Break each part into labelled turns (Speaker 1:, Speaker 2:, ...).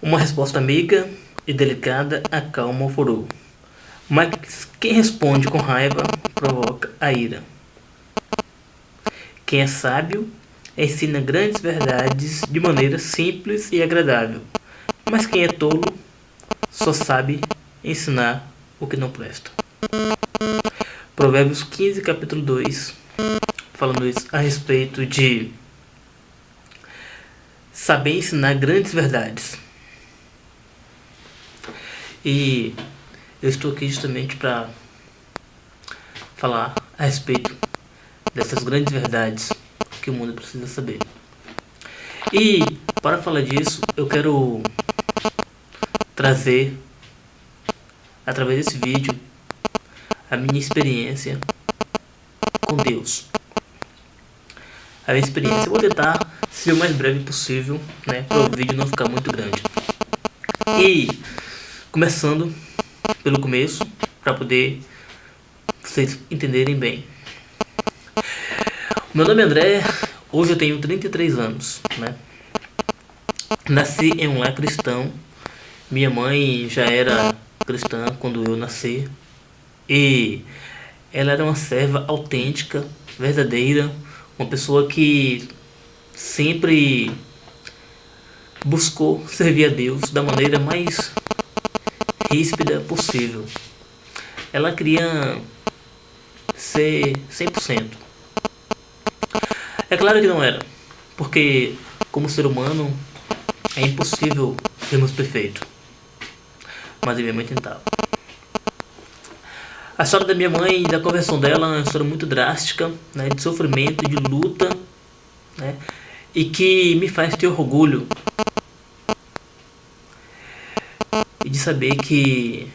Speaker 1: Uma resposta amiga e delicada acalma o furor, mas quem responde com raiva provoca a ira. Quem é sábio ensina grandes verdades de maneira simples e agradável, mas quem é tolo só sabe ensinar o que não presta. Provérbios 15, capítulo 2, falando isso a respeito de saber ensinar grandes verdades. E eu estou aqui justamente para falar a respeito dessas grandes verdades que o mundo precisa saber. E para falar disso, eu quero trazer, através desse vídeo, a minha experiência com Deus. A minha experiência, eu vou tentar ser o mais breve possível, né, para o vídeo não ficar muito grande. E começando pelo começo, para poder vocês entenderem bem. Meu nome é André, hoje eu tenho 33 anos, né? Nasci em um lar cristão. Minha mãe já era cristã quando eu nasci. E ela era uma serva autêntica, verdadeira, uma pessoa que sempre buscou servir a Deus da maneira mais ríspida possível. Ela queria ser 100%. É claro que não era, porque como ser humano é impossível sermos perfeitos, mas a minha mãe tentava. A história da minha mãe e da conversão dela é uma história muito drástica, né, de sofrimento, de luta, né, e que me faz ter orgulho e de saber que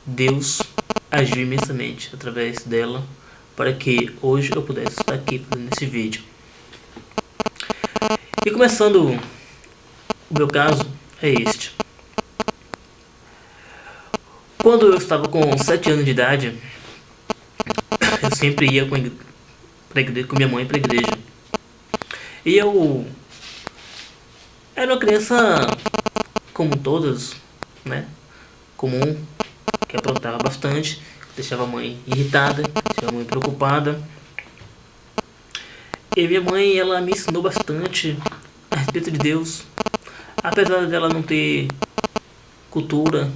Speaker 1: Deus agiu imensamente através dela para que hoje eu pudesse estar aqui fazendo esse vídeo. E começando, o meu caso é este. Quando eu estava com 7 anos de idade, eu sempre ia com minha mãe para a igreja. E eu era uma criança como todas, né? Comum, que aprontava bastante, deixava a mãe irritada, deixava a mãe preocupada. E minha mãe, ela me ensinou bastante a respeito de Deus. Apesar dela não ter cultura,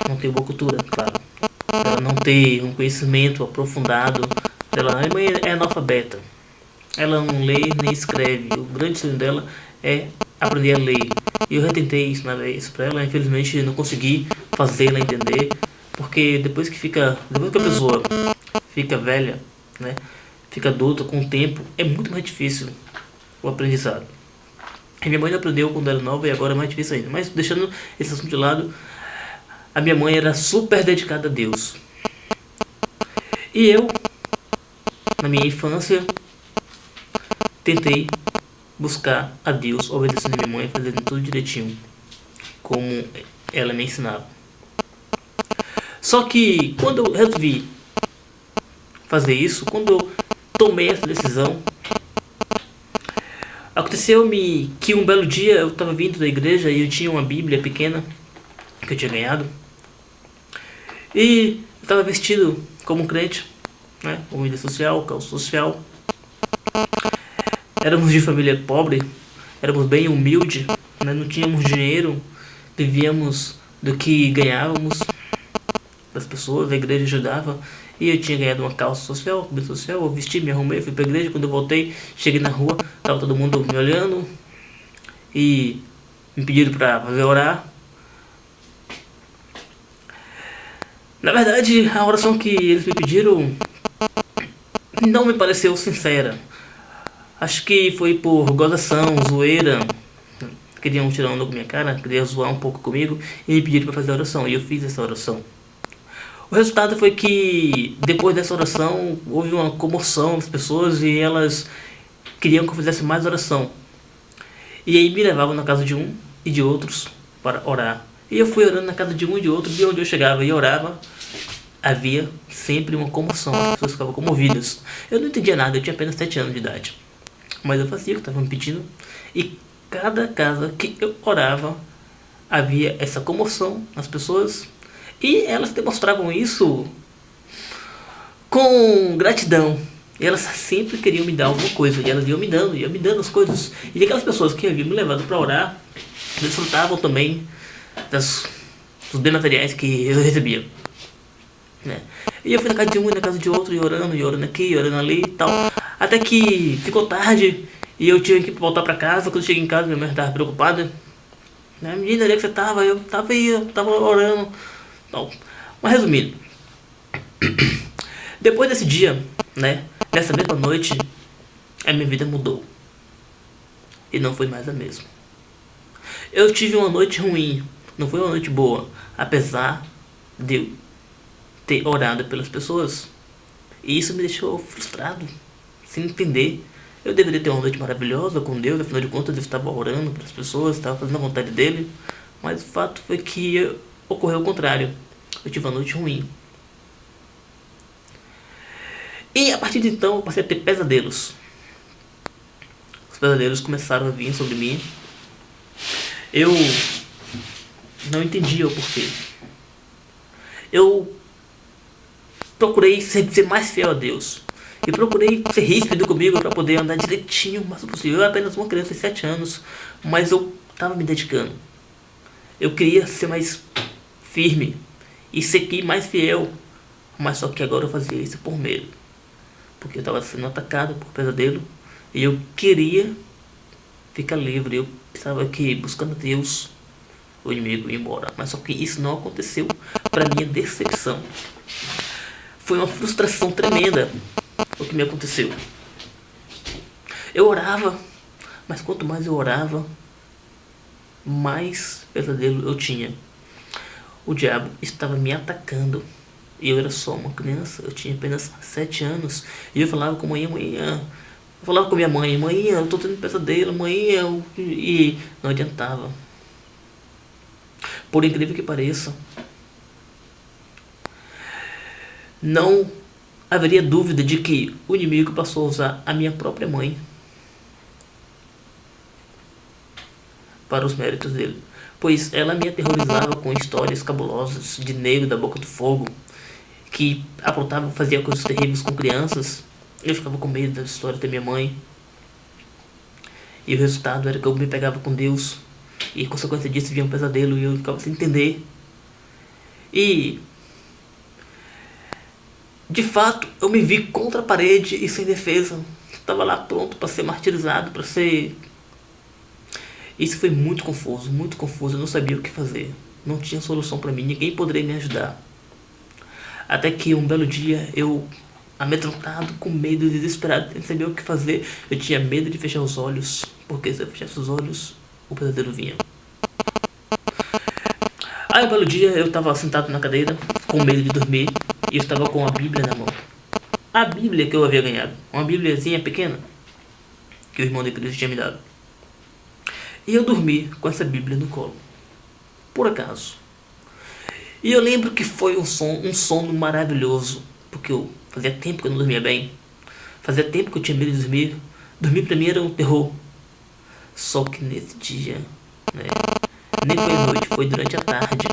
Speaker 1: não ter boa cultura, claro. Ela não ter um conhecimento aprofundado. Minha mãe é analfabeta. Ela não lê nem escreve. O grande sonho dela é aprender a ler. E eu já tentei ensinar isso pra ela, infelizmente não consegui fazê-la entender. Porque depois que a pessoa fica velha, né, fica adulta com o tempo, é muito mais difícil o aprendizado. E minha mãe não aprendeu quando era nova e agora é mais difícil ainda. Mas deixando esse assunto de lado, a minha mãe era super dedicada a Deus. E eu, na minha infância, tentei buscar a Deus, obedecendo a minha mãe, fazendo tudo direitinho, como ela me ensinava. Só que quando eu resolvi fazer isso, quando eu tomei essa decisão, aconteceu-me que um belo dia eu estava vindo da igreja e eu tinha uma Bíblia pequena que eu tinha ganhado. E eu estava vestido como um crente, né? Com vida social, calça social. Éramos de família pobre, éramos bem humildes, né? Não tínhamos dinheiro, vivíamos do que ganhávamos das pessoas, a igreja ajudava. E eu tinha ganhado uma calça social, vida social, eu vesti, me arrumei, fui pra igreja. Quando eu voltei, cheguei na rua, tava todo mundo me olhando e me pediram pra fazer orar. Na verdade, a oração que eles me pediram não me pareceu sincera. Acho que foi por gozação, zoeira. Queriam tirar onda com minha cara, queriam zoar um pouco comigo e me pediram para fazer a oração. E eu fiz essa oração. O resultado foi que depois dessa oração houve uma comoção das pessoas e elas queriam que eu fizesse mais oração. E aí me levavam na casa de um e de outros para orar. E eu fui orando na casa de um e de outro, e onde eu chegava e orava, havia sempre uma comoção, as pessoas ficavam comovidas. Eu não entendia nada, eu tinha apenas 7 anos de idade. Mas eu fazia o que estavam me pedindo. E cada casa que eu orava, havia essa comoção nas pessoas e elas demonstravam isso com gratidão. E elas sempre queriam me dar alguma coisa, e elas iam me dando as coisas. E aquelas pessoas que haviam me levado para orar, desfrutavam também dos bens materiais que eu recebia, né? E eu fui na casa de um e na casa de outro, e orando aqui, e orando ali e tal. Até que ficou tarde e eu tinha que voltar para casa. Quando eu cheguei em casa, minha mãe estava preocupada, né? Menina, onde é que você estava? Eu estava aí, eu estava orando. Tal. Mas resumindo, depois desse dia, né? Nessa mesma noite, a minha vida mudou. E não foi mais a mesma. Eu tive uma noite ruim, não foi uma noite boa. Apesar de eu ter orado pelas pessoas. E isso me deixou frustrado, sem entender. Eu deveria ter uma noite maravilhosa com Deus, afinal de contas eu estava orando pelas pessoas, estava fazendo a vontade dele. Mas o fato foi que ocorreu o contrário. Eu tive uma noite ruim. E a partir de então eu passei a ter pesadelos. Os pesadelos começaram a vir sobre mim. Eu não entendia o porquê. Eu procurei ser mais fiel a Deus. E procurei ser ríspido comigo para poder andar direitinho o máximo possível. Eu era apenas uma criança de 7 anos, mas eu estava me dedicando. Eu queria ser mais firme e ser mais fiel. Mas só que agora eu fazia isso por medo. Porque eu estava sendo atacado por pesadelo e eu queria ficar livre. Eu pensava que buscando Deus o inimigo ia embora. Mas só que isso não aconteceu. Para minha decepção, foi uma frustração tremenda o que me aconteceu. Eu orava, mas quanto mais eu orava, mais pesadelo eu tinha. O diabo estava me atacando. E eu era só uma criança, eu tinha apenas 7 anos. E eu falava com a mãe, eu falava com minha mãe, eu tô tendo pesadelo, e não adiantava. Por incrível que pareça, não haveria dúvida de que o inimigo passou a usar a minha própria mãe para os méritos dele. Pois ela me aterrorizava com histórias cabulosas de negro da boca do fogo, que aprontava, fazia coisas terríveis com crianças. Eu ficava com medo da história da minha mãe. E o resultado era que eu me pegava com Deus. E consequência disso vinha um pesadelo e eu ficava sem entender. E de fato eu me vi contra a parede e sem defesa. Estava lá pronto para ser martirizado, para ser... Isso foi muito confuso, eu não sabia o que fazer. Não tinha solução para mim, ninguém poderia me ajudar. Até que um belo dia eu, amedrontado, com medo, desesperado, sem saber o que fazer, eu tinha medo de fechar os olhos, porque se eu fechasse os olhos, o pesadelo vinha. Aí um belo dia eu estava sentado na cadeira, com medo de dormir, e eu estava com a Bíblia na mão. A Bíblia que eu havia ganhado, uma Bíbliazinha pequena, que o irmão de Cristo tinha me dado. E eu dormi com essa Bíblia no colo, por acaso. E eu lembro que foi um sono maravilhoso, porque eu fazia tempo que eu não dormia bem. Fazia tempo que eu tinha medo de dormir. Dormir pra mim era um terror. Só que nesse dia, né, nem foi à noite, foi durante a tarde.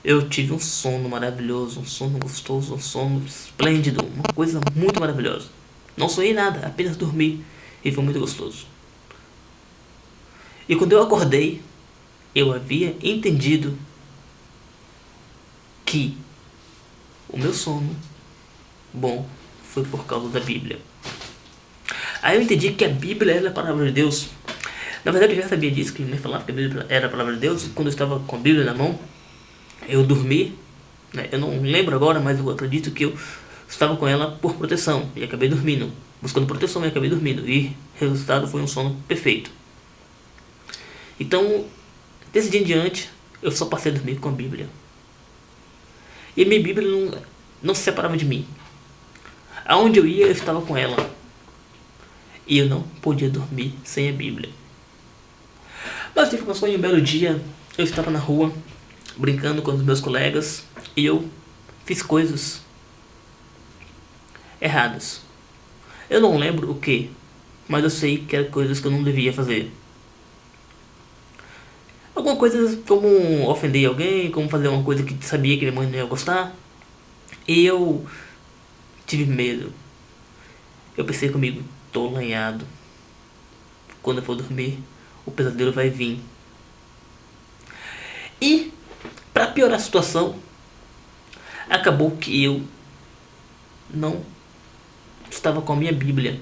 Speaker 1: Eu tive um sono maravilhoso, um sono gostoso, um sono esplêndido, uma coisa muito maravilhosa. Não sonhei nada, apenas dormi e foi muito gostoso. E quando eu acordei, eu havia entendido que o meu sono bom foi por causa da Bíblia. Aí eu entendi que a Bíblia era a palavra de Deus. Na verdade eu já sabia disso, que me falava que a Bíblia era a palavra de Deus. Quando eu estava com a Bíblia na mão, eu dormi, né? Eu não lembro agora, mas eu acredito que eu estava com ela por proteção e acabei dormindo, buscando proteção e acabei dormindo. E o resultado foi um sono perfeito. Então, desse dia em diante, eu só passei a dormir com a Bíblia. E minha Bíblia não se separava de mim. Aonde eu ia, eu estava com ela. E eu não podia dormir sem a Bíblia. Mas tive um sonho, um belo dia. Eu estava na rua, brincando com os meus colegas. E eu fiz coisas erradas. Eu não lembro o que, mas eu sei que eram coisas que eu não devia fazer. Alguma coisa como ofender alguém, como fazer uma coisa que sabia que minha mãe não ia gostar. E eu tive medo. Eu pensei comigo, tô lanhado. Quando eu for dormir, o pesadelo vai vir. E, pra piorar a situação, acabou que eu não estava com a minha Bíblia.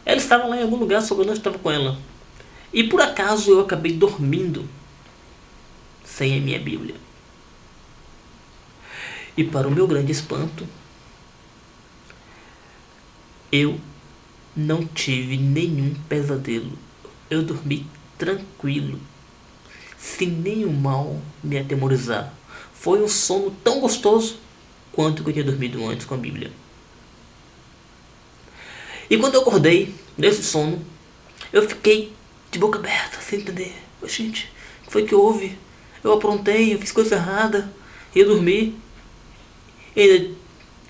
Speaker 1: Ela estava lá em algum lugar, só que eu não estava com ela. E por acaso eu acabei dormindo sem a minha Bíblia. E para o meu grande espanto, eu não tive nenhum pesadelo. Eu dormi tranquilo, sem nenhum mal me atemorizar. Foi um sono tão gostoso quanto que eu tinha dormido antes com a Bíblia. E quando eu acordei desse sono, eu fiquei de boca aberta, sem entender. Gente, o que foi que houve? Eu aprontei, eu fiz coisa errada, eu dormi, e ainda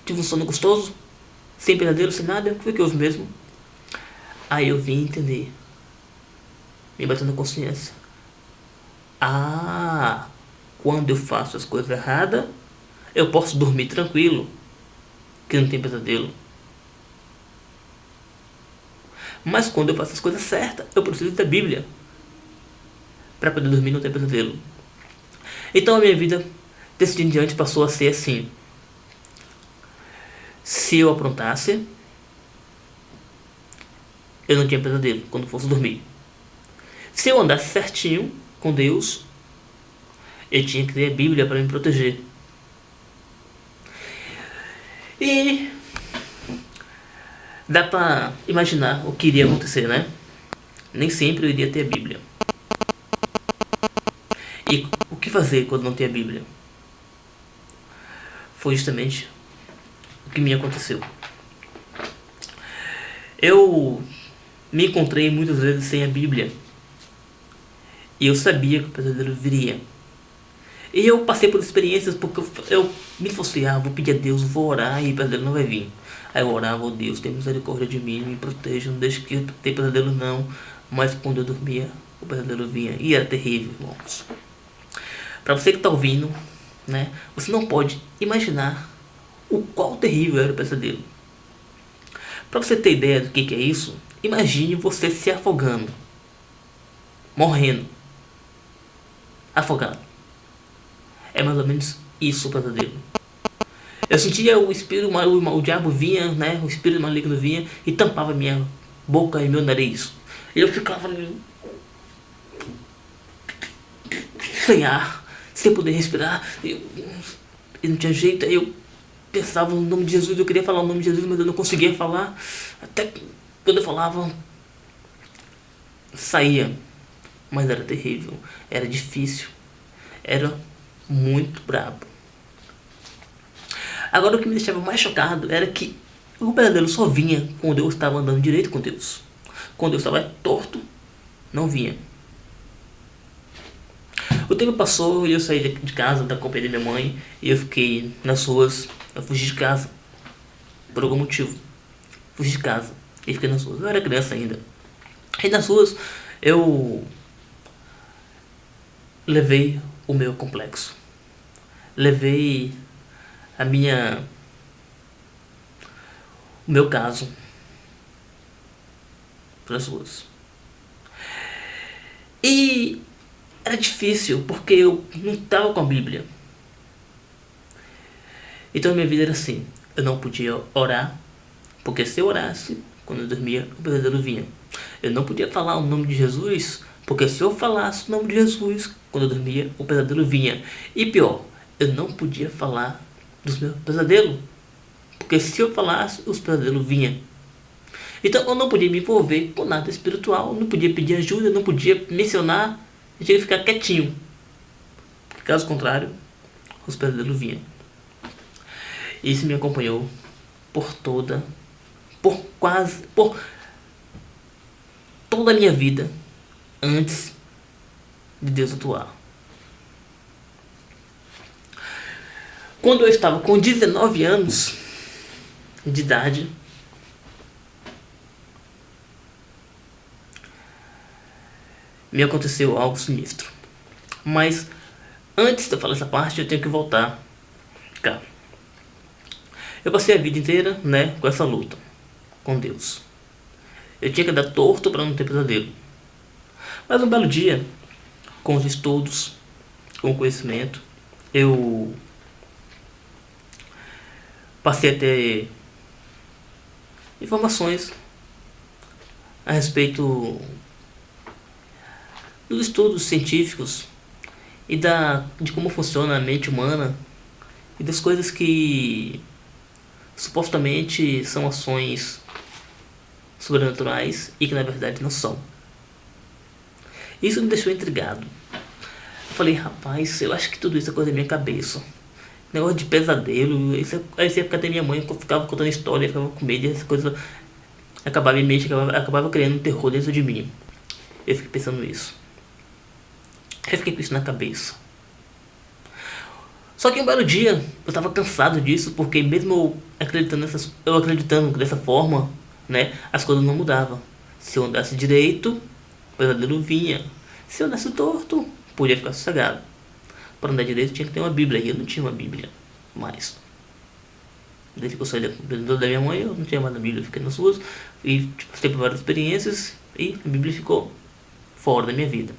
Speaker 1: tive um sono gostoso, sem pesadelo, sem nada. O que foi que houve mesmo? Aí eu vim entender, me batendo na consciência. Ah, quando eu faço as coisas erradas, eu posso dormir tranquilo, que não tem pesadelo. Mas quando eu faço as coisas certas, eu preciso da Bíblia para poder dormir e não ter pesadelo. Então a minha vida, desse dia em diante, passou a ser assim. Se eu aprontasse, eu não tinha pesadelo quando fosse dormir. Se eu andasse certinho com Deus, eu tinha que ter a Bíblia para me proteger. E dá pra imaginar o que iria acontecer, né? Nem sempre eu iria ter a Bíblia. E o que fazer quando não tem a Bíblia? Foi justamente o que me aconteceu. Eu me encontrei muitas vezes sem a Bíblia. E eu sabia que o pesadelo viria. E eu passei por experiências porque eu me esforcei, vou pedir a Deus, vou orar e o pesadelo não vai vir. Aí eu orava, oh Deus, tem misericórdia de mim, me proteja, não deixe que eu tenha pesadelo não. Mas quando eu dormia, o pesadelo vinha. E era terrível, irmãos. Pra você que tá ouvindo, né, você não pode imaginar o quão terrível era o pesadelo. Pra você ter ideia do que é isso, imagine você se afogando, morrendo, afogado. É mais ou menos isso o pesadelo. Eu sentia o espírito, o diabo vinha, né? O espírito maligno vinha e tampava minha boca e meu nariz. E eu ficava sem ar, sem poder respirar. E não tinha jeito. Aí eu pensava no nome de Jesus, eu queria falar o nome de Jesus, mas eu não conseguia falar. Até quando eu falava, saía. Mas era terrível, era difícil, era muito brabo. Agora o que me deixava mais chocado era que o pesadelo só vinha quando eu estava andando direito com Deus. Quando eu estava torto, não vinha. O tempo passou e eu saí de casa, da companhia da minha mãe, e eu fiquei nas ruas. Eu fugi de casa, por algum motivo. Fugi de casa e fiquei nas ruas. Eu era criança ainda. E nas ruas eu levei o meu complexo. Levei o meu caso para as ruas. E era difícil porque eu não estava com a Bíblia. Então a minha vida era assim. Eu não podia orar, porque se eu orasse, quando eu dormia, o pesadelo vinha. Eu não podia falar o nome de Jesus, porque se eu falasse o nome de Jesus, quando eu dormia, o pesadelo vinha. E pior, eu não podia falar dos meus pesadelos, porque se eu falasse, os pesadelos vinham. Então eu não podia me envolver com nada espiritual, não podia pedir ajuda, não podia mencionar, eu tinha que ficar quietinho. Caso contrário, os pesadelos vinham. Isso me acompanhou por toda a minha vida antes de Deus atuar. Quando eu estava com 19 anos de idade, me aconteceu algo sinistro. Mas antes de eu falar essa parte, eu tenho que voltar cá. Eu passei a vida inteira, né, com essa luta com Deus. Eu tinha que dar torto para não ter pesadelo. Mas um belo dia, com os estudos, com o conhecimento, eu passei a ter informações a respeito dos estudos científicos e de como funciona a mente humana e das coisas que supostamente são ações sobrenaturais e que na verdade não são. Isso me deixou intrigado. Eu falei, rapaz, eu acho que tudo isso é coisa da minha cabeça. Negócio de pesadelo, isso é por causa da minha mãe, que eu ficava contando história, ficava com medo, e essa coisa acabava criando um terror dentro de mim. Eu fiquei pensando nisso. Eu fiquei com isso na cabeça. Só que um belo dia, eu tava cansado disso, porque mesmo eu acreditando dessa forma, né, as coisas não mudavam. Se eu andasse direito, o pesadelo vinha. Se eu andasse torto, podia ficar sossegado. Para andar direito tinha que ter uma Bíblia, e eu não tinha uma Bíblia mais. Desde que eu saí da minha mãe, eu não tinha mais a Bíblia, eu fiquei nas ruas e passei por várias experiências e a Bíblia ficou fora da minha vida.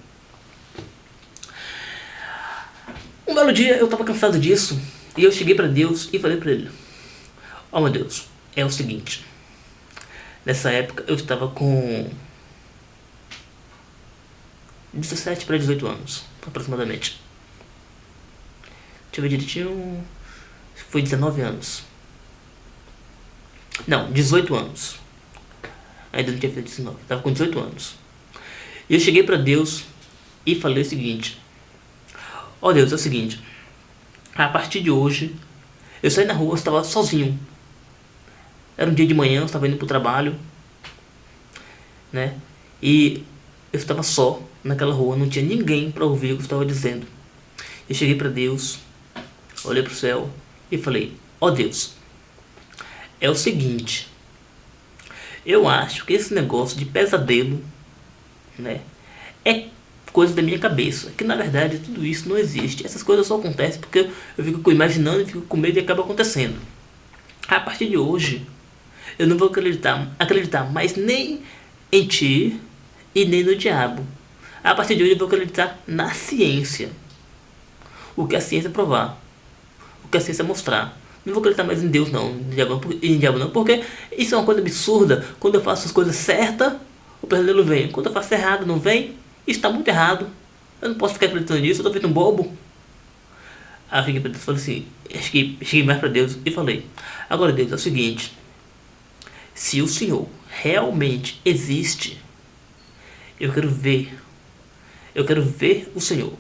Speaker 1: Um belo dia eu estava cansado disso e eu cheguei para Deus e falei para ele: ó, meu Deus, é o seguinte. Nessa época eu estava com 17 para 18 anos, aproximadamente. Deixa eu ver direitinho. Foi 19 anos. Não, 18 anos. Ainda não tinha feito 19. Estava com 18 anos. E eu cheguei para Deus e falei o seguinte: ó Deus, é o seguinte. A partir de hoje, eu saí na rua, eu estava sozinho. Era um dia de manhã, eu estava indo pro trabalho, né? E eu estava só naquela rua, não tinha ninguém para ouvir o que eu estava dizendo. Eu cheguei para Deus, olhei pro céu e falei: ó Deus, é o seguinte. Eu acho que esse negócio de pesadelo, né, é coisa da minha cabeça. Que na verdade tudo isso não existe. Essas coisas só acontecem porque eu fico imaginando e fico com medo e acaba acontecendo. A partir de hoje, eu não vou acreditar mais nem em ti e nem no diabo. A partir de hoje eu vou acreditar na ciência. O que a ciência provar. O que a ciência mostrar. Não vou acreditar mais em Deus não, em diabo não, porque isso é uma coisa absurda. Quando eu faço as coisas certas, o pesadelo vem. Quando eu faço errado, não vem. Isso está muito errado. Eu não posso ficar acreditando nisso, eu tô feito um bobo. Aí eu cheguei pra Deus e falei assim, cheguei mais pra Deus e falei: agora Deus, é o seguinte. Se o Senhor realmente existe, eu quero ver. Eu quero ver o Senhor.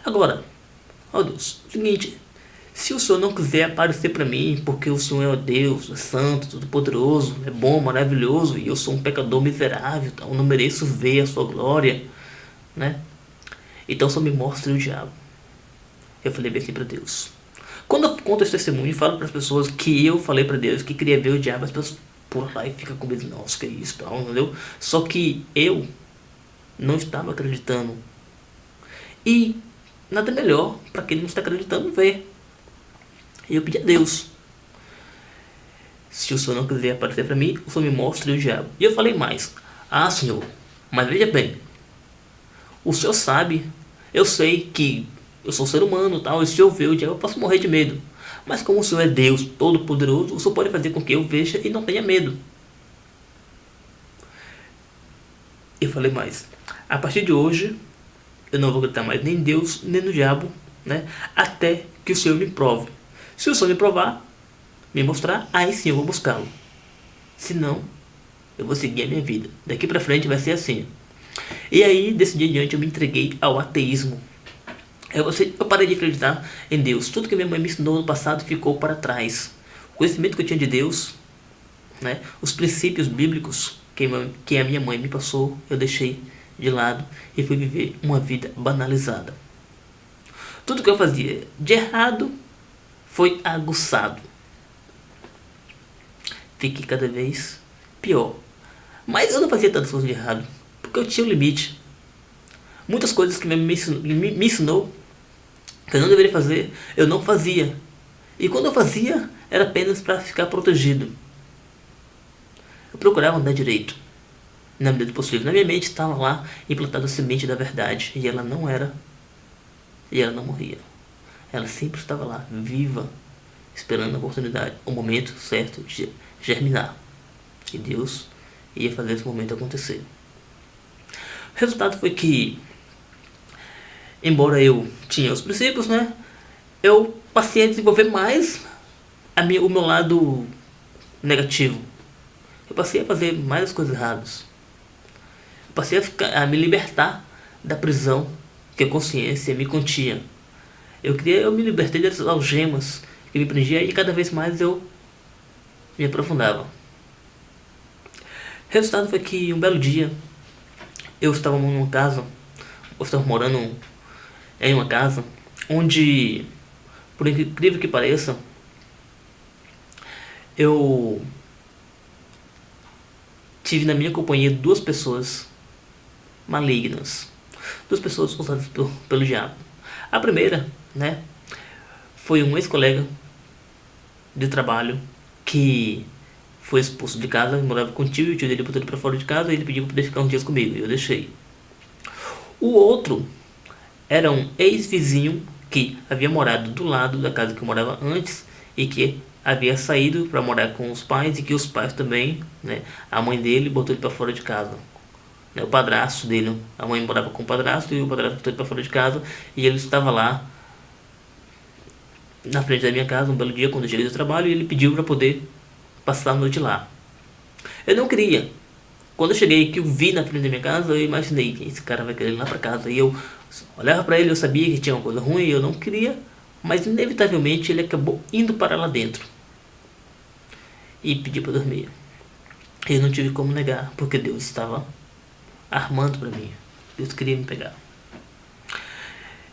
Speaker 1: Agora, ó Deus, é o seguinte. Se o Senhor não quiser aparecer para mim, porque o Senhor é Deus, é santo, todo poderoso, é bom, maravilhoso, e eu sou um pecador miserável, então não mereço ver a sua glória, né? Então só me mostre o diabo. Eu falei bem assim para Deus. Quando eu conto esse testemunho e falo para as pessoas que eu falei para Deus que queria ver o diabo, as pessoas pulam lá e ficam com medo, nossa, que é isso, tal, entendeu? Só que eu não estava acreditando. E nada melhor para quem não está acreditando ver. E eu pedi a Deus: se o Senhor não quiser aparecer para mim, o Senhor me mostre o diabo. E eu falei mais: ah, Senhor, mas veja bem, o Senhor sabe, eu sei que eu sou ser humano, tal, e se eu ver o diabo eu posso morrer de medo. Mas como o Senhor é Deus todo-poderoso, o Senhor pode fazer com que eu veja e não tenha medo. Eu falei mais: a partir de hoje, eu não vou acreditar mais nem em Deus, nem no diabo, né? Até que o Senhor me prove. Se o Senhor me provar, me mostrar, aí sim eu vou buscá-lo. Se não, eu vou seguir a minha vida. Daqui pra frente vai ser assim. E aí, desse dia em diante, eu me entreguei ao ateísmo. Eu parei de acreditar em Deus. Tudo que minha mãe me ensinou no passado ficou para trás. O conhecimento que eu tinha de Deus, né, os princípios bíblicos que a minha mãe me passou, eu deixei de lado e fui viver uma vida banalizada. Tudo que eu fazia de errado foi aguçado. Fiquei cada vez pior. Mas eu não fazia tantas coisas de errado. porque eu tinha um limite. Muitas coisas que me ensinou que eu não deveria fazer, eu não fazia. E quando eu fazia, era apenas para ficar protegido. Eu procurava andar direito, na medida do possível. Na minha mente estava lá implantada a semente da verdade. E ela não era. E ela não morria. Ela sempre estava lá, viva, esperando a oportunidade, o momento certo de germinar. E Deus ia fazer esse momento acontecer. O resultado foi que, embora eu tinha os princípios, né, eu passei a desenvolver mais o meu lado negativo. Eu passei a fazer mais as coisas erradas. Eu passei a me libertar da prisão que a consciência me continha. Eu me libertei dessas algemas que me prendia e cada vez mais eu me aprofundava. O resultado foi que um belo dia eu estava numa casa, eu estava morando em uma casa onde, por incrível que pareça, eu tive na minha companhia duas pessoas malignas, duas pessoas usadas pelo diabo. A primeira, né, foi um ex-colega de trabalho que foi expulso de casa, morava com o tio dele botou ele pra fora de casa e ele pediu pra poder ficar uns dias comigo e eu deixei. O outro era um ex-vizinho que havia morado do lado da casa que eu morava antes e que havia saído para morar com os pais e que os pais também, né, a mãe dele botou ele para fora de casa. Né, o padrasto dele, a mãe morava com o padrasto e o padrasto botou ele para fora de casa e ele estava lá na frente da minha casa um belo dia quando eu cheguei do trabalho e ele pediu para poder passar a noite lá. Eu não queria. Quando eu cheguei que eu vi na frente da minha casa, eu imaginei que esse cara vai querer ir lá para casa e eu olhava para ele, eu sabia que tinha uma coisa ruim e eu não queria, mas inevitavelmente ele acabou indo para lá dentro e pediu para dormir. Eu não tive como negar, porque Deus estava armando para mim. Deus queria me pegar.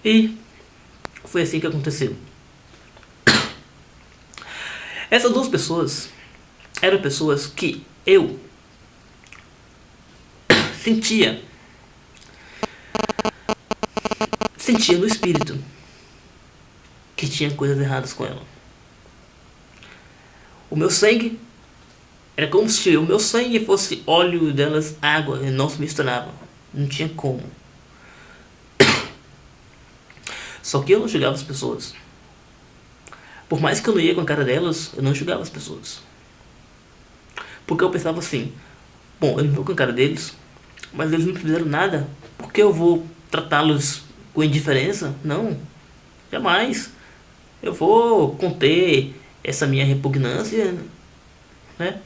Speaker 1: E foi assim que aconteceu. Essas duas pessoas eram pessoas que eu sentia no espírito que tinha coisas erradas com ela. O meu sangue era como se o meu sangue fosse óleo delas, água, e não se misturava. Não tinha como. Só que eu não julgava as pessoas. Por mais que eu não ia com a cara delas, eu não julgava as pessoas. Porque eu pensava assim, bom, eu não vou com a cara deles, mas eles não fizeram nada, por que eu vou tratá-los com indiferença? Não, jamais. Eu vou conter essa minha repugnância, né?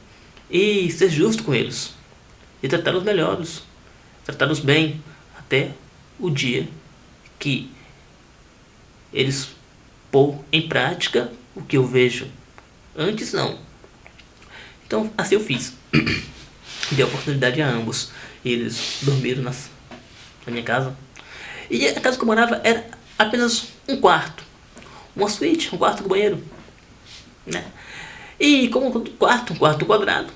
Speaker 1: E ser justo com eles. E tratá-los melhores. Tratá-los bem. Até o dia que eles pôr em prática o que eu vejo. Antes não. Então assim eu fiz. Dei oportunidade a ambos. Eles dormiram na minha casa. E a casa que eu morava era apenas um quarto. Uma suíte, um quarto com banheiro. Né? E como um quarto quadrado.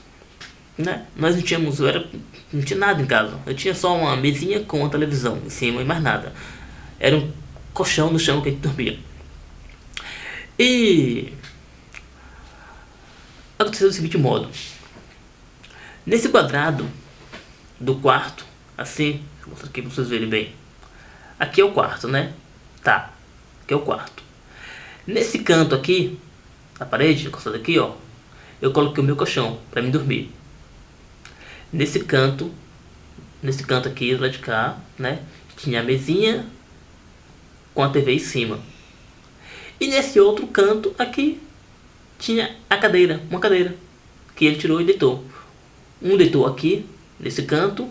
Speaker 1: Né? Nós não tínhamos, não tinha nada em casa. Eu tinha só uma mesinha com uma televisão em cima e mais nada. Era um colchão no chão que a gente dormia. E aconteceu do seguinte modo. Nesse quadrado do quarto, assim, vou mostrar aqui para vocês verem bem. Aqui é o quarto, né? Tá, aqui é o quarto. Nesse canto aqui, na parede, encostado aqui, ó, eu coloquei o meu colchão para mim dormir. Nesse canto aqui, do lado de cá, né, tinha a mesinha com a TV em cima. E nesse outro canto aqui, tinha a cadeira, uma cadeira, que ele tirou e deitou. Um deitou aqui, nesse canto,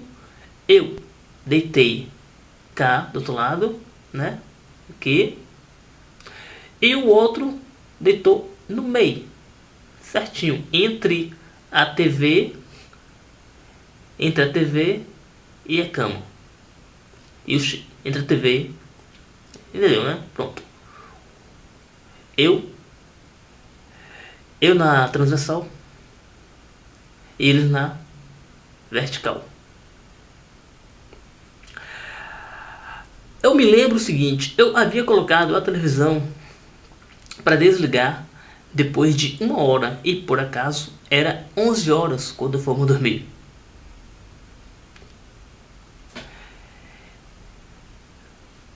Speaker 1: eu deitei cá, do outro lado, né, aqui, e o outro deitou no meio, certinho, entre a TV e a cama. Entre a TV, entendeu, né? Pronto. Eu na transversal e eles na vertical. Eu me lembro o seguinte, eu havia colocado a televisão para desligar depois de 1 hora e por acaso era 11 horas quando fomos dormir.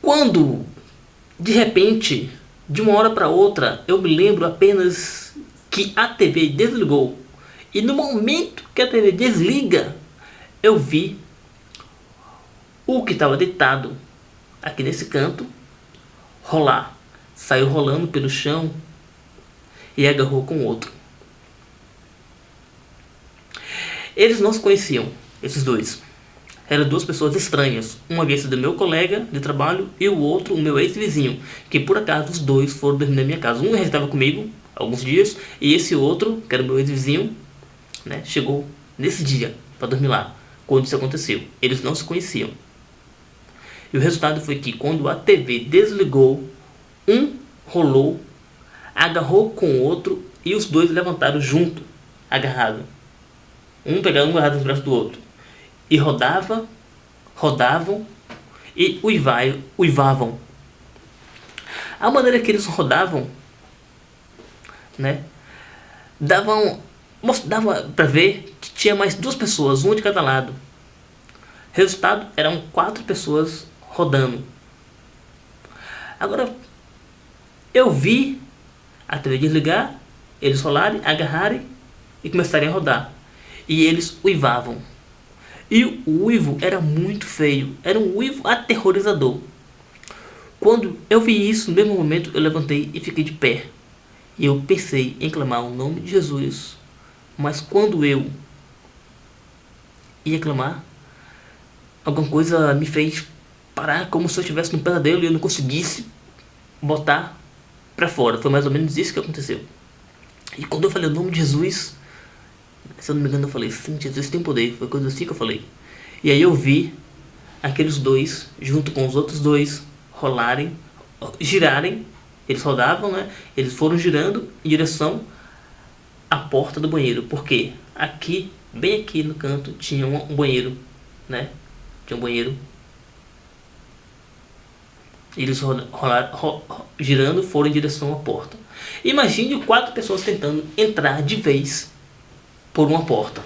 Speaker 1: Quando de repente, de 1 hora para outra, eu me lembro apenas que a TV desligou. E no momento que a TV desliga, eu vi o que estava deitado aqui nesse canto rolar. Saiu rolando pelo chão e agarrou com o outro. Eles não se conheciam, esses dois. Eram duas pessoas estranhas. Um havia sido meu colega de trabalho e o outro o meu ex-vizinho. Que por acaso os dois foram dormir na minha casa. Um já estava comigo há alguns dias e esse outro, que era o meu ex-vizinho, né, chegou nesse dia para dormir lá, quando isso aconteceu. Eles não se conheciam. E o resultado foi que quando a TV desligou, um rolou, agarrou com o outro e os dois levantaram junto, agarrado. Um pegava um agarrado nos braços do outro. E rodavam e uivavam. A maneira que eles rodavam, né, dava para ver que tinha mais duas pessoas, uma de cada lado. Resultado, eram 4 pessoas rodando. Agora, eu vi a TV desligar, eles rolarem, agarrarem e começarem a rodar. E eles uivavam. E o uivo era muito feio, era um uivo aterrorizador. Quando eu vi isso, no mesmo momento eu levantei e fiquei de pé. E eu pensei em clamar o nome de Jesus. Mas quando eu ia clamar, alguma coisa me fez parar como se eu estivesse num pesadelo e eu não conseguisse botar pra fora. Foi mais ou menos isso que aconteceu. E quando eu falei o nome de Jesus, se eu não me engano eu falei, sim, Jesus tem poder. Foi coisa assim que eu falei. E aí eu vi aqueles dois, junto com os outros dois, rolarem, girarem. Eles rodavam, né? Eles foram girando em direção à porta do banheiro. Porque aqui, bem aqui no canto, tinha um banheiro, né? Tinha um banheiro. Eles girando, foram em direção à porta. Imagine 4 pessoas tentando entrar de vez por uma porta,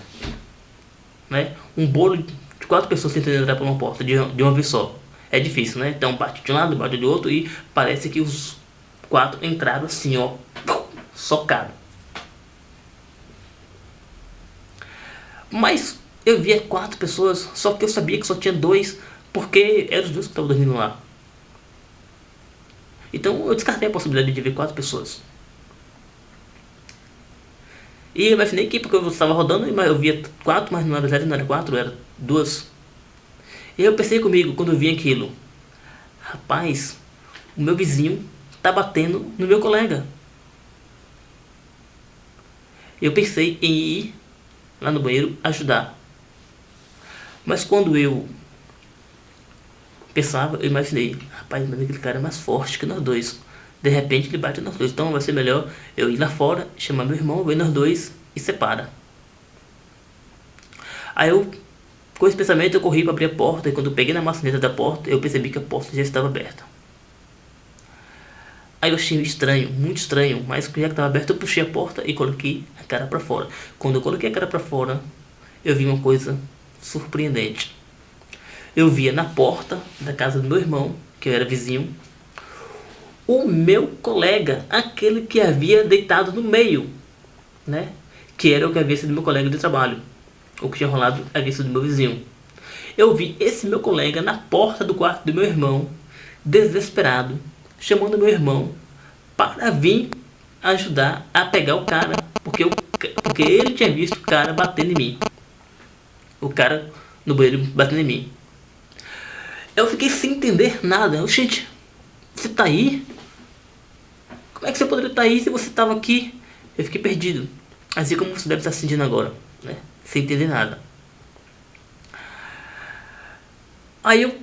Speaker 1: né? Um bolo de 4 pessoas tentando entrar por uma porta de uma vez só. É difícil, né? Então bate de um lado, bate do outro e parece que os 4 entraram assim, ó, socado. Mas eu via 4 pessoas, só que eu sabia que só tinha 2, porque eram os 2 que estavam dormindo lá. Então eu descartei a possibilidade de ver 4 pessoas. E eu imaginei que porque eu estava rodando, eu via 4, mas na verdade não era 4, era 2. E eu pensei comigo, quando eu vi aquilo, rapaz, o meu vizinho tá batendo no meu colega. Eu pensei em ir lá no banheiro ajudar. Mas quando eu pensava, eu imaginei, rapaz, mas aquele cara é mais forte que nós dois. De repente ele bate nós dois. Então vai ser melhor eu ir lá fora, chamar meu irmão, ver nós dois e separa. Aí eu, com esse pensamento, eu corri para abrir a porta. E quando eu peguei na maçaneta da porta, eu percebi que a porta já estava aberta. Aí eu achei estranho, muito estranho. Mas já que estava aberta, eu puxei a porta e coloquei a cara para fora. Quando eu coloquei a cara para fora, eu vi uma coisa surpreendente. Eu via na porta da casa do meu irmão, que eu era vizinho, o meu colega, aquele que havia deitado no meio, né? Que era o que havia sido meu colega de trabalho. O que tinha rolado havia sido meu vizinho. Eu vi esse meu colega na porta do quarto do meu irmão, desesperado, chamando meu irmão para vir ajudar a pegar o cara, porque ele tinha visto o cara batendo em mim. O cara no banheiro batendo em mim. Eu fiquei sem entender nada. Eu, gente, você tá aí? Como é que você poderia estar aí se você estava aqui? Eu fiquei perdido. Assim como você deve estar se sentindo agora, né? Sem entender nada. Aí eu...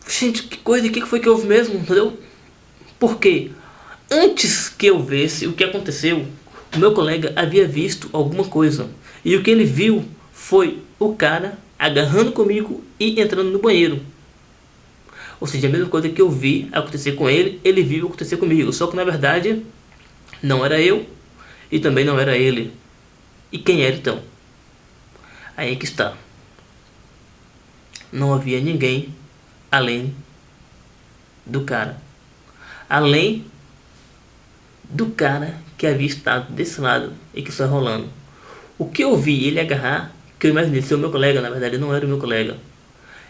Speaker 1: Gente, que coisa, o que foi que houve mesmo? Entendeu? Porque antes que eu visse o que aconteceu, o meu colega havia visto alguma coisa. E o que ele viu foi o cara agarrando comigo e entrando no banheiro. Ou seja, a mesma coisa que eu vi acontecer com ele, ele viu acontecer comigo. Só que na verdade não era eu e também não era ele. E quem era então? Aí é que está. Não havia ninguém além do cara. Além do cara que havia estado desse lado e que está rolando. O que eu vi ele agarrar, que eu imaginei ser o meu colega, na verdade não era o meu colega.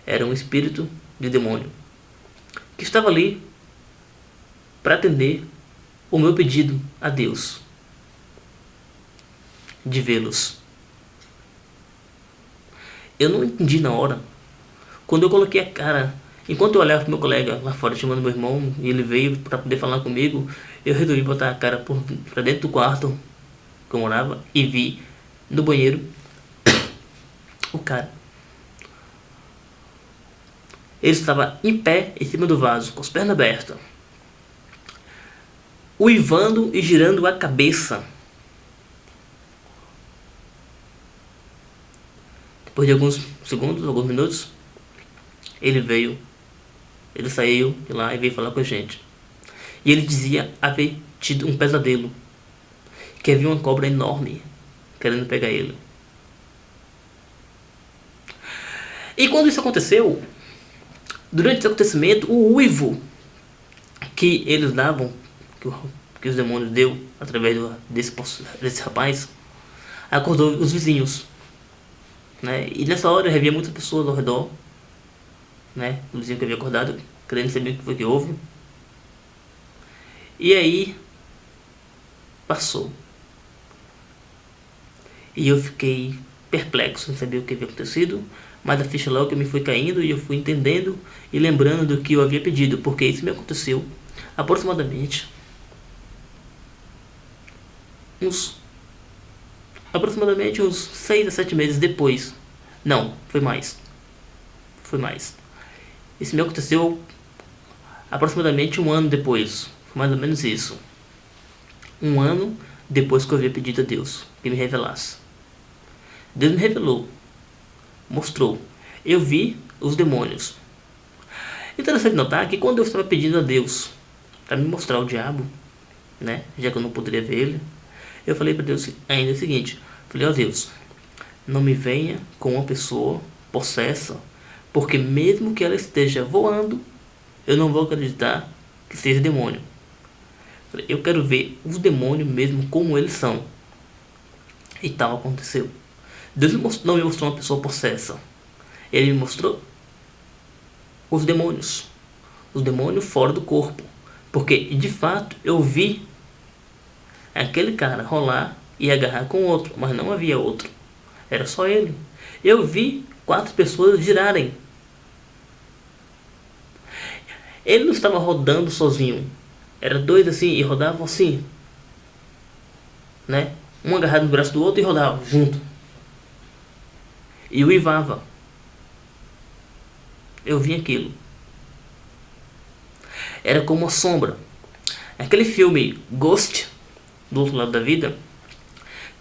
Speaker 1: Era um espírito de demônio que estava ali para atender o meu pedido a Deus de vê-los. Eu não entendi na hora. Quando eu coloquei a cara, enquanto eu olhava pro meu colega lá fora chamando meu irmão, e ele veio para poder falar comigo, eu resolvi botar a cara para dentro do quarto que eu morava e vi no banheiro o cara. Ele estava em pé em cima do vaso, com as pernas abertas, uivando e girando a cabeça. Depois de alguns segundos, alguns minutos, ele saiu de lá e veio falar com a gente. E ele dizia haver tido um pesadelo, que havia uma cobra enorme querendo pegar ele. E quando isso aconteceu, durante esse acontecimento, o uivo que eles davam, que os demônios deu através desse rapaz, acordou os vizinhos, né? E nessa hora havia muitas pessoas ao redor, né? O vizinho que havia acordado, querendo saber o que foi que houve. E aí passou. E eu fiquei perplexo em saber o que havia acontecido, mas a ficha logo me foi caindo e eu fui entendendo e lembrando do que eu havia pedido, porque isso me aconteceu aproximadamente uns 6 a 7 meses depois. Não, foi mais. Isso me aconteceu aproximadamente um ano depois. Foi mais ou menos isso. Um ano depois que eu havia pedido a Deus que me revelasse. Deus me revelou, mostrou. Eu vi os demônios. Interessante notar que quando eu estava pedindo a Deus para me mostrar o diabo, né, já que eu não poderia ver ele, eu falei para Deus ainda o seguinte: falei, ó Deus, não me venha com uma pessoa possessa, porque mesmo que ela esteja voando, eu não vou acreditar que seja demônio. Falei, eu quero ver os demônios mesmo como eles são. E tal aconteceu. Deus não me mostrou uma pessoa possessa. Ele me mostrou os demônios fora do corpo, porque de fato eu vi aquele cara rolar e agarrar com outro, mas não havia outro, era só ele. Eu vi 4 pessoas girarem. Ele não estava rodando sozinho, era 2 assim e rodavam assim, né? Um agarrado no braço do outro e rodava junto. E uivava. Eu vi aquilo. Era como uma sombra. Aquele filme Ghost, do Outro Lado da Vida,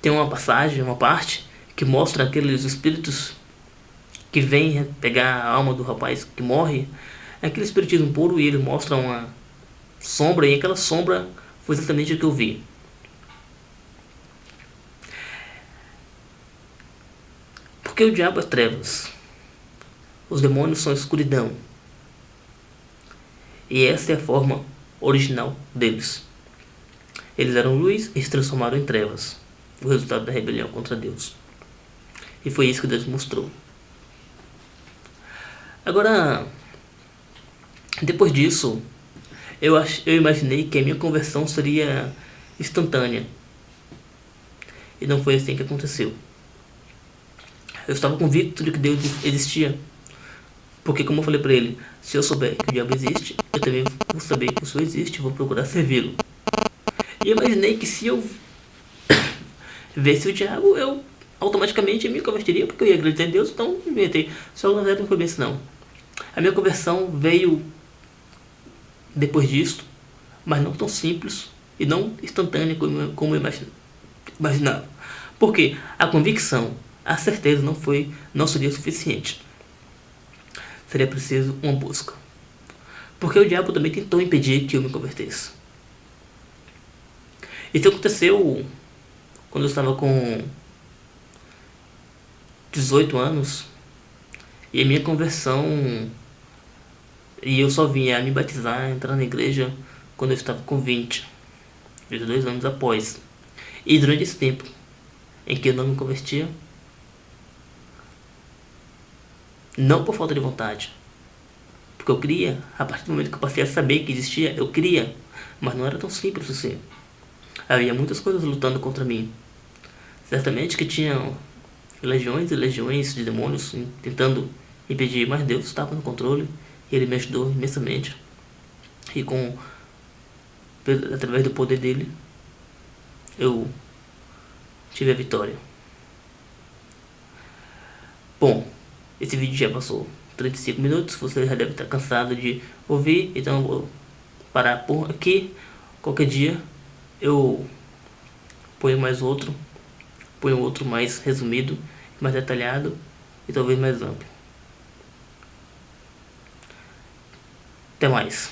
Speaker 1: tem uma passagem, uma parte que mostra aqueles espíritos que vêm pegar a alma do rapaz que morre. Aquele espiritismo puro, e ele mostra uma sombra, e aquela sombra foi exatamente o que eu vi. Porque o diabo é trevas, os demônios são escuridão, e essa é a forma original deles. Eles eram luz e se transformaram em trevas, o resultado da rebelião contra Deus. E foi isso que Deus mostrou. Agora, depois disso, eu imaginei que a minha conversão seria instantânea, e não foi assim que aconteceu. Eu estava convicto de que Deus existia, porque, como eu falei para ele, se eu souber que o diabo existe, eu também vou saber que o Senhor existe e vou procurar servi-lo. E eu imaginei que se eu visse o diabo, eu automaticamente me converteria, porque eu ia acreditar em Deus, então me inventei. Só que na verdade não foi bem assim, não. A minha conversão veio depois disso, mas não tão simples e não instantânea como eu imaginava. Porque a convicção, a certeza não seria suficiente. Seria preciso uma busca. Porque o diabo também tentou impedir que eu me convertesse. Isso aconteceu quando eu estava com 18 anos. E a minha conversão... E eu só vinha me batizar, entrar na igreja, quando eu estava com 22 anos após. E durante esse tempo em que eu não me convertia, não por falta de vontade, porque eu queria, a partir do momento que eu passei a saber que existia, eu queria, mas não era tão simples assim. Havia muitas coisas lutando contra mim. Certamente que tinham legiões e legiões de demônios tentando impedir, mas Deus estava no controle e Ele me ajudou imensamente. E através do poder dele, eu tive a vitória. Bom, esse vídeo já passou 35 minutos, você já deve estar cansado de ouvir, então eu vou parar por aqui. Qualquer dia eu ponho outro mais resumido, mais detalhado e talvez mais amplo. Até mais.